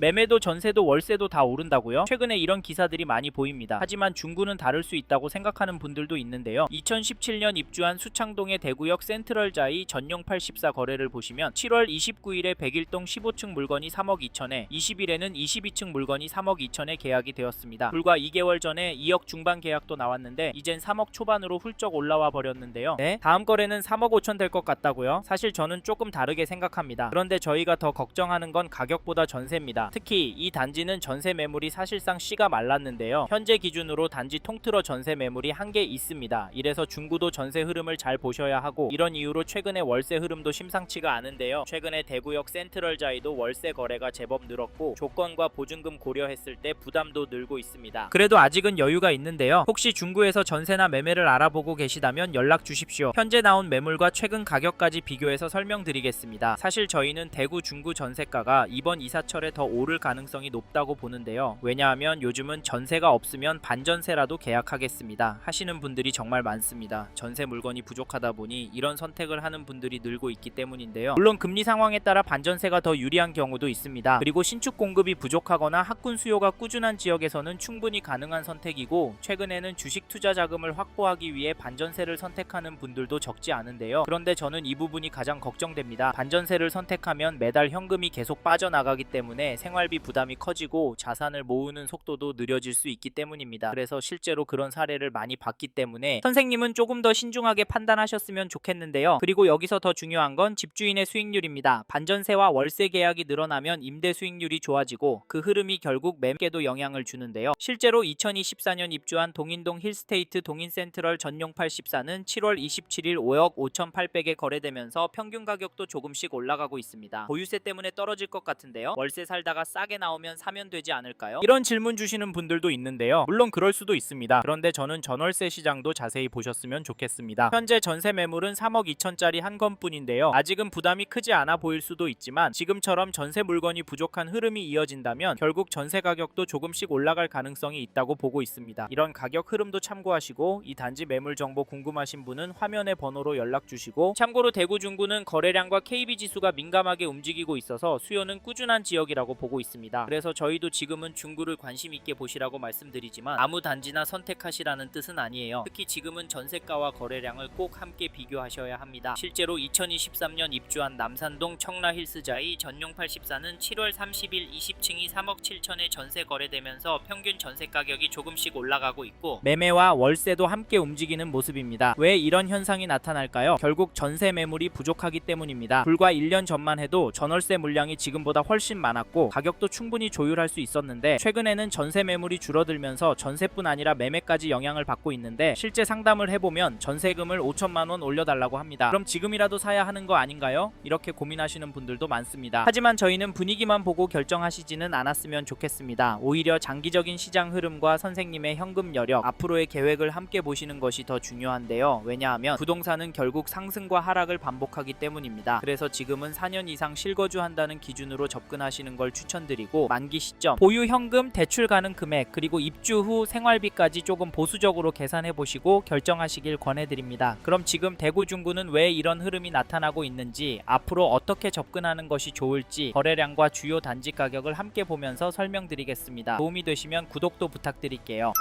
매매도 전세도 월세도 다 오른다고요? 최근에 이런 기사들이 많이 보입니다. 하지만 중구는 다를 수 있다고 생각하는 분들도 있는데요. 2017년 입주한 수창동의 대구역 센트럴자이 전용 84 거래를 보시면 7월 29일에 101동 15층 물건이 3억 2천에, 20일에는 22층 물건이 3억 2천에 계약이 되었습니다. 불과 2개월 전에 2억 중반 계약도 나왔는데 이젠 3억 초반으로 훌쩍 올라와 버렸는데요. 네? 다음 거래는 3억 5천 될 것 같다고요? 사실 저는 조금 다르게 생각합니다. 그런데 저희가 더 걱정하는 건 가격보다 전세입니다. 특히 이 단지는 전세 매물이 사실상 씨가 말랐는데요. 현재 기준으로 단지 통틀어 전세 매물이 한 개 있습니다. 이래서 중구도 전세 흐름을 잘 보셔야 하고, 이런 이유로 최근에 월세 흐름도 심상치가 않은데요. 최근에 대구역 센트럴자이도 월세 거래가 제법 늘었고 조건과 보증금 고려했을 때 부담도 늘고 있습니다. 그래도 아직은 여유가 있는데요. 혹시 중구에서 전세나 매매를 알아보고 계시다면 연락 주십시오. 현재 나온 매물과 최근 가격까지 비교해서 설명드리겠습니다. 사실 저희는 대구 중구 전세가가 이번 이사철에 더 오를 가능성이 높다고 보는데요. 왜냐하면 요즘은 전세가 없으면 반전세라도 계약하겠습니다 하시는 분들이 정말 많습니다. 전세 물건이 부족하다 보니 이런 선택을 하는 분들이 늘고 있기 때문인데요. 물론 금리 상황에 따라 반전세가 더 유리한 경우도 있습니다. 그리고 신축 공급이 부족하거나 학군 수요가 꾸준한 지역에서는 충분히 가능한 선택이고, 최근에는 주식 투자 자금을 확보하기 위해 반전세를 선택하는 분들도 적지 않은데요. 그런데 저는 이 부분이 가장 걱정됩니다. 반전세를 선택하면 매달 현금이 계속 빠져나가기 때문에 생활비 부담이 커지고 자산을 모으는 속도도 느려질 수 있기 때문입니다. 그래서 실제로 그런 사례를 많이 봤기 때문에 선생님은 조금 더 신중하게 판단하셨으면 좋겠는데요. 그리고 여기서 더 중요한 건 집주인의 수익률입니다. 반전세와 월세 계약이 늘어나면 임대 수익률이 좋아지고 그 흐름이 결국 매매에도 영향을 주는데요. 실제로 2024년 입주한 동인동 힐스테이트 동인센트럴 전용 84는 7월 27일 5억 5,800에 거래되면서 평균 가격도 조금씩 올라가고 있습니다. 보유세 때문에 떨어질 것 같은데요. 월세 살다가 싸게 나오면 사면 되지 않을까요? 이런 질문 주시는 분들도 있는데요. 물론 그럴 수도 있습니다. 그런데 저는 전월세 시장도 자세히 보셨으면 좋겠습니다. 현재 전세 매물은 3억 2천짜리 한 건뿐인데요. 아직은 부담이 크지 않아 보일 수도 있지만 지금처럼 전세 물건이 부족한 흐름이 이어진다면 결국 전세 가격도 조금씩 올라갈 가능성이 있다고 보고 있습니다. 이런 가격 흐름도 참고하시고, 이 단지 매물 정보 궁금하신 분은 화면의 번호로 연락 주시고, 참고로 대구 중구는 거래량과 KB 지수가 민감하게 움직이고 있어서 수요는 꾸준한 지역이라고 보고 있습니다. 그래서 저희도 지금은 중구를 관심 있게 보시라고 말씀드리지만 아무 단지나 선택하시라는 뜻은 아니에요. 특히 지금은 전세가와 거래량을 꼭 함께 비교하셔야 합니다. 실제로 2023년 입주한 남산동 청라힐스자이 전용 84는 7월 30일 20층이 3억 7천에 전세 거래되면서 평균 전세 가격이 조금씩 올라가고 있고 매매와 월세도 함께 움직이는 모습입니다. 왜 이런 현상이 나타날까요? 결국 전세 매물이 부족하기 때문입니다. 불과 1년 전만 해도 전월세 물량이 지금보다 훨씬 많았고 가격도 충분히 조율할 수 있었는데, 최근에는 전세 매물이 줄어들면서 전세뿐 아니라 매매까지 영향을 받고 있는데, 실제 상담을 해보면 전세금을 5천만 원 올려달라고 합니다. 그럼 지금이라도 사야 하는 거 아닌가요? 이렇게 고민하시는 분들도 많습니다. 하지만 저희는 분위기만 보고 결정하시지는 않았으면 좋겠습니다. 오히려 장기적인 시장 흐름과 선생님의 현금 여력, 앞으로의 계획을 함께 보시는 것이 더 중요한데요. 왜냐하면 부동산은 결국 상승과 하락을 반복하기 때문입니다. 그래서 지금은 4년 이상 실거주한다는 기준으로 접근하시는 걸 추천드리고, 만기 시점, 보유 현금, 대출 가능 금액, 그리고 입주 후 생활비까지 조금 보수적으로 계산해 보시고 결정하시길 권해드립니다. 그럼 지금 대구 중구는 왜 이런 흐름이 나타나고 있는지, 앞으로 어떻게 접근하는 것이 좋을지, 거래량과 주요 단지 가격을 함께 보면서 설명드리겠습니다. 도움이 되시면 구독도 부탁드릴게요.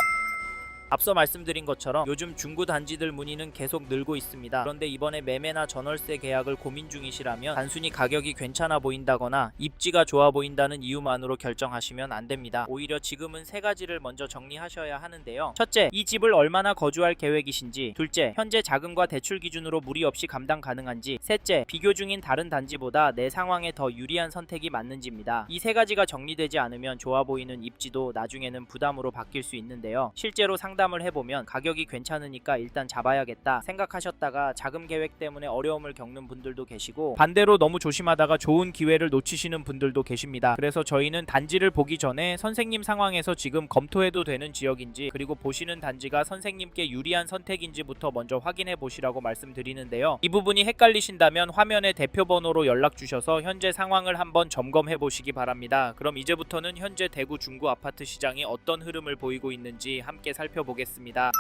앞서 말씀드린 것처럼 요즘 중구 단지들 문의는 계속 늘고 있습니다. 그런데 이번에 매매나 전월세 계약을 고민 중이시라면 단순히 가격이 괜찮아 보인다거나 입지가 좋아 보인다는 이유만으로 결정하시면 안 됩니다. 오히려 지금은 세 가지를 먼저 정리하셔야 하는데요. 첫째, 이 집을 얼마나 거주할 계획이신지. 둘째, 현재 자금과 대출 기준으로 무리 없이 감당 가능한지. 셋째, 비교 중인 다른 단지보다 내 상황에 더 유리한 선택이 맞는지입니다. 이 세 가지가 정리되지 않으면 좋아 보이는 입지도 나중에는 부담으로 바뀔 수 있는데요. 실제로 상담을 해보면 가격이 괜찮으니까 일단 잡아야겠다 생각하셨다가 자금 계획 때문에 어려움을 겪는 분들도 계시고, 반대로 너무 조심하다가 좋은 기회를 놓치시는 분들도 계십니다. 그래서 저희는 단지를 보기 전에 선생님 상황에서 지금 검토해도 되는 지역인지, 그리고 보시는 단지가 선생님께 유리한 선택인지부터 먼저 확인해 보시라고 말씀드리는데요. 이 부분이 헷갈리신다면 화면에 대표 번호로 연락 주셔서 현재 상황을 한번 점검해 보시기 바랍니다. 그럼 이제부터는 현재 대구 중구 아파트 시장이 어떤 흐름을 보이고 있는지 함께 살펴보겠습니다.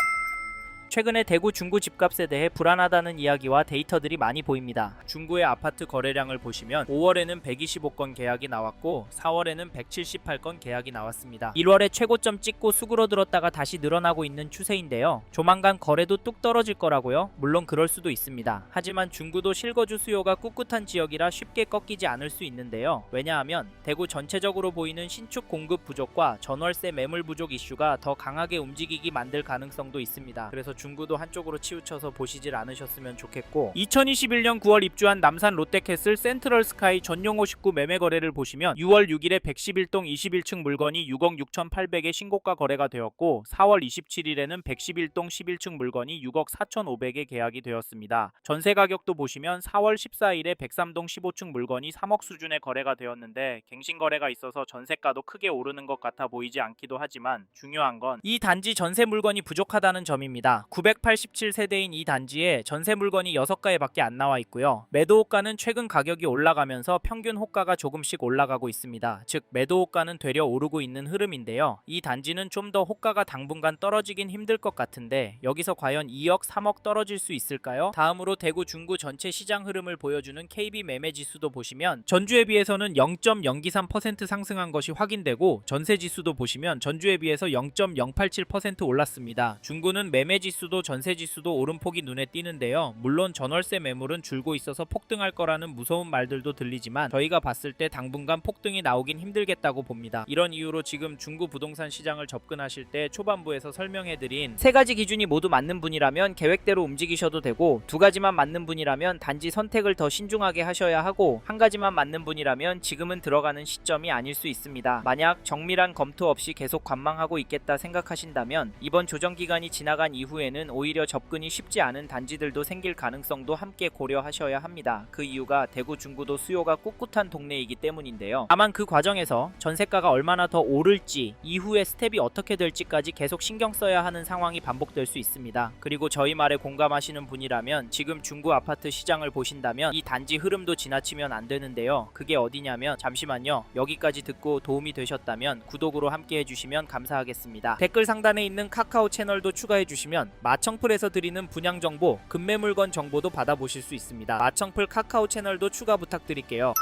최근에 대구 중구 집값에 대해 불안하다는 이야기와 데이터들이 많이 보입니다. 중구의 아파트 거래량을 보시면 5월에는 125건 계약이 나왔고 4월에는 178건 계약이 나왔습니다. 1월에 최고점 찍고 수그러들었다가 다시 늘어나고 있는 추세인데요. 조만간 거래도 뚝 떨어질 거라고요? 물론 그럴 수도 있습니다. 하지만 중구도 실거주 수요가 꿋꿋한 지역이라 쉽게 꺾이지 않을 수 있는데요. 왜냐하면 대구 전체적으로 보이는 신축 공급 부족과 전월세 매물 부족 이슈가 더 강하게 움직이게 만들 가능성도 있습니다. 그래서 중구도 한쪽으로 치우쳐서 보시질 않으셨으면 좋겠고, 2021년 9월 입주한 남산 롯데캐슬 센트럴 스카이 전용 59 매매 거래를 보시면 6월 6일에 111동 21층 물건이 6억 6,800에 신고가 거래가 되었고 4월 27일에는 111동 11층 물건이 6억 4,500에 계약이 되었습니다. 전세 가격도 보시면 4월 14일에 103동 15층 물건이 3억 수준의 거래가 되었는데 갱신 거래가 있어서 전세가도 크게 오르는 것 같아 보이지 않기도 하지만 중요한 건 이 단지 전세 물건이 부족하다는 점입니다. 987세대인 이 단지에 전세 물건이 6가에밖에 안 나와 있고요. 매도 호가는 최근 가격이 올라가면서 평균 호가가 조금씩 올라가고 있습니다. 즉 매도 호가는 되려 오르고 있는 흐름인데요. 이 단지는 좀 더 호가가 당분간 떨어지긴 힘들 것 같은데 여기서 과연 2억 3억 떨어질 수 있을까요? 다음으로 대구 중구 전체 시장 흐름을 보여주는 KB 매매 지수도 보시면 전주에 비해서는 0.023% 상승한 것이 확인되고 전세 지수도 보시면 전주에 비해서 0.087% 올랐습니다. 중구는 매매 지수도 전세 지수도 오름폭이 눈에 띄는데요. 물론 전월세 매물은 줄고 있어서 폭등할 거라는 무서운 말들도 들리지만 저희가 봤을 때 당분간 폭등이 나오긴 힘들겠다고 봅니다. 이런 이유로 지금 중구 부동산 시장을 접근하실 때 초반부에서 설명해드린 3가지 기준이 모두 맞는 분이라면 계획대로 움직이셔도 되고 2가지만 맞는 분이라면 단지 선택을 더 신중하게 하셔야 하고 1가지만 맞는 분이라면 지금은 들어가는 시점이 아닐 수 있습니다. 만약 정밀한 검토 없이 계속 관망하고 있겠다 생각하신다면 이번 조정 기간이 지나간 이후에는 오히려 접근이 쉽지 않은 단지들도 생길 가능성도 함께 고려하셔야 합니다. 그 이유가 대구 중구도 수요가 꿋꿋한 동네이기 때문인데요. 다만 그 과정에서 전세가가 얼마나 더 오를지 이후의 스텝이 어떻게 될지까지 계속 신경 써야 하는 상황이 반복될 수 있습니다. 그리고 저희 말에 공감하시는 분이라면 지금 중구 아파트 시장을 보신다면 이 단지 흐름도 지나치면 안 되는데요. 그게 어디냐면 잠시만요. 여기까지 듣고 도움이 되셨다면 구독으로 함께 해주시면 감사하겠습니다. 댓글 상단에 있는 카카오 채널도 추가해주시면 마청풀에서 드리는 분양 정보, 급매 물건 정보도 받아보실 수 있습니다. 마청풀 카카오 채널도 추가 부탁드릴게요.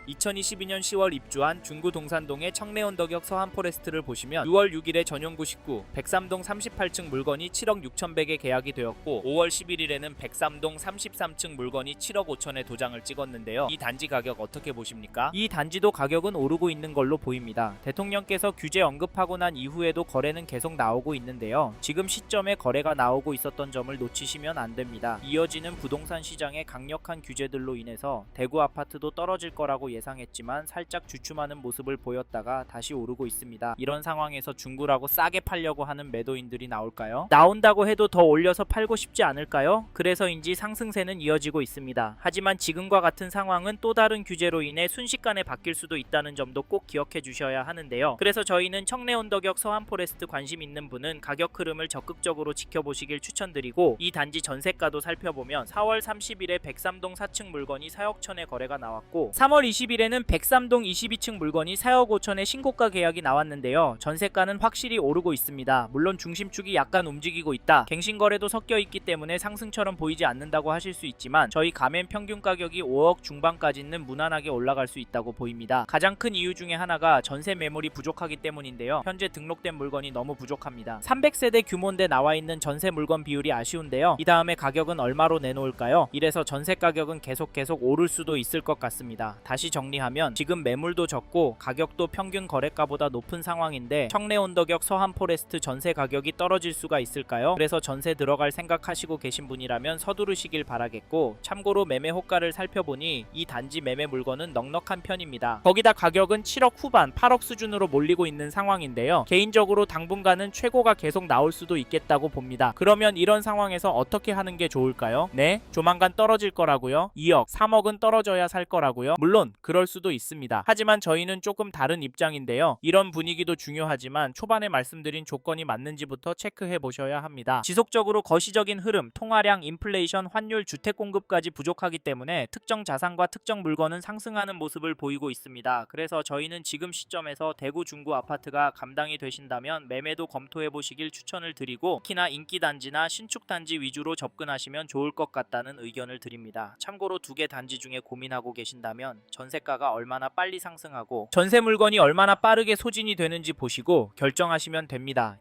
2022년 10월 입주한 중구 동산동의 청래언덕역 서한포레스트를 보시면 6월 6일에 전용 99 103동 38층 물건이 7억 6,100에 계약이 되었고 5월 11일에는 103동 33층 물건이 7억 5천에 도장을 찍었는데요. 이 단지 가격 어떻게 보십니까? 이 단지도 가격은 오르고 있는 걸로 보입니다. 대통령께서 규제 언급하고 난 이후에도 거래는 계속 나오고 있는데요. 지금 시점에 거래가 나오고 있었던 점을 놓치시면 안 됩니다. 이어지는 부동산 시장의 강력한 규제들로 인해서 대구 아파트도 떨어질 거라고 예상했지만 살짝 주춤하는 모습을 보였다가 다시 오르고 있습니다. 이런 상황에서 중구라고 싸게 팔려고 하는 매도인들이 나올까요? 나온다고 해도 더 올려서 팔고 싶지 않을까요? 그래서인지 상승세는 이어지고 있습니다. 하지만 지금과 같은 상황은 또 다른 규제로 인해 순식간에 바뀔 수도 있다는 점도 꼭 기억해 주셔야 하는데요. 그래서 저희는 청래언덕역 서한포레스트 관심 있는 분은 가격 흐름을 적극적으로 지켜보시길 추천드리고 이 단지 전세가도 살펴보면 4월 30일에 103동 4층 물건이 4억 천에 거래가 나왔고 3월 20일에는 103동 22층 물건이 4억 5천에 신고가 계약이 나왔는데요. 전세가는 확실히 오르고 있습니다. 물론 중심축이 약간 움직이고 있다. 갱신거래도 섞여 있기 때문에 상승처럼 보이지 않는다고 하실 수 있지만 저희 가맹 평균 가격이 5억 중반까지는 무난하게 올라갈 수 있다고 보입니다. 가장 큰 이유 중에 하나가 전세 매물이 부족하기 때문인데요. 현재 등록된 물건이 너무 부족합니다. 300세대 규모인데 나와 있는 전세 물건 비율이 아쉬운데요. 이 다음에 가격은 얼마로 내놓을까요? 이래서 전세 가격은 계속 오를 수도 있을 것 같습니다. 다시 정리하면 지금 매물도 적고 가격도 평균 거래가보다 높은 상황인데 청래언덕역 서한포레스트 전세 가격이 떨어질 수가 있을까요? 그래서 전세 들어갈 생각하시고 계신 분이라면 서두르시길 바라겠고 참고로 매매 호가를 살펴보니 이 단지 매매 물건은 넉넉한 편입니다. 거기다 가격은 7억 후반 8억 수준으로 몰리고 있는 상황인데요. 개인적으로 당분간은 최고가 계속 나올 수도 있겠다고 봅니다. 그러면 이런 상황에서 어떻게 하는 게 좋을까요? 네? 조만간 떨어질 거라고요? 2억 3억은 떨어져야 살 거라고요? 물론 그럴 수도 있습니다. 하지만 저희는 조금 다른 입장인데요. 이런 분위기도 중요하지만 초반에 말씀드린 조건이 맞는지부터 체크해 보셔야 합니다. 지속적으로 거시적인 흐름, 통화량, 인플레이션, 환율, 주택 공급까지 부족하기 때문에 특정 자산과 특정 물건은 상승하는 모습을 보이고 있습니다. 그래서 저희는 지금 시점에서 대구 중구 아파트가 감당이 되신다면 매매도 검토해 보시길 추천을 드리고, 특히나 인기 단지나 신축 단지 위주로 접근하시면 좋을 것 같다는 의견을 드립니다. 참고로 두 개 단지 중에 고민하고 계신다면 전세가가 얼마나 빨리 상승하고 전세 물건이 얼마나 빠르게 소진이 되는지 보시고 결정하시면 됩니다.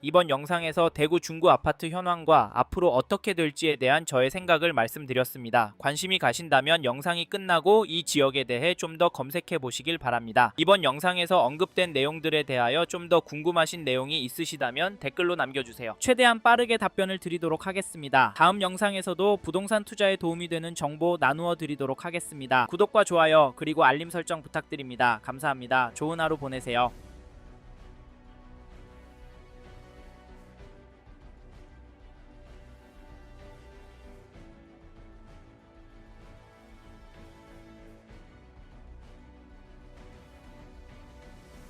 이번 영상에서 대구 중구 아파트 현황과 앞으로 어떻게 될지에 대한 저의 생각을 말씀드렸습니다. 관심이 가신다면 영상이 끝나고 이 지역에 대해 좀 더 검색해 보시길 바랍니다. 이번 영상에서 언급된 내용들에 대하여 좀 더 궁금하신 내용이 있으시다면 댓글로 남겨주세요. 최대한 빠르게 답변을 드리도록 하겠습니다. 다음 영상에서도 부동산 투자에 도움이 되는 정보 나누어 드리도록 하겠습니다. 구독과 좋아요 그리고 알림 설정 부탁드립니다. 감사합니다. 좋은 하루 보내세요.